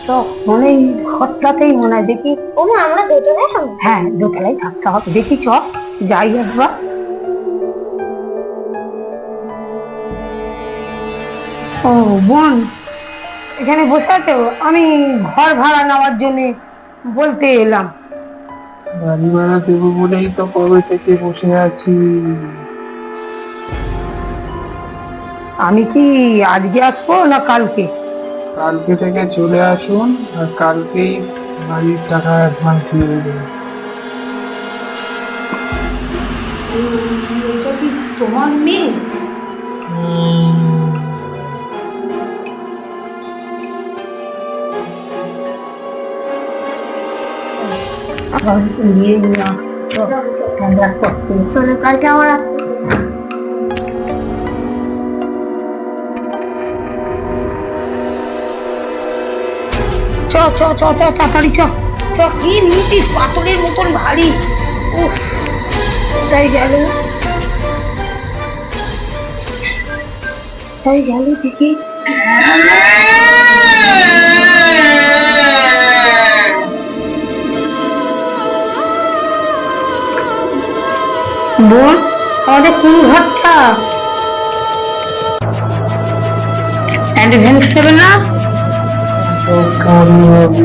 তো মনে হয় ঘরটাতেই মনে হয়, দেখি। ওমা আমরা দোতলায় থাকবো? হ্যাঁ, দোতলায় থাকতে হবে, দেখি চ যাই একবার। ও বোন এখানে বসে আছো? আমি ঘর ভাড়া নেওয়ার জন্য বলতে এলাম। বাড়ি ভাড়া দেবো বলেই তো কবে থেকে বসে আছি। আমি কি আজকে আসবো না কালকে? কালকে থেকে চলে আসুন, আর কালকেই বাড়ির টাকা অ্যাডভান্স দিয়ে দেবেন। এটা কি তোমার মেয়ে? আবার নিয়ে নিয়ে আসতো। চলো কালকে আমার চ চ চ চ তাড়াতাড়ি চ চ। কি নিতিস পাথরের মতন ভারী। উফ, কোথায় গেল? কোথায় গেল দেখি। বোন, আমাদের কোন ঘরটা? অ্যাডভান্স দেবে না? সরকারি হবে।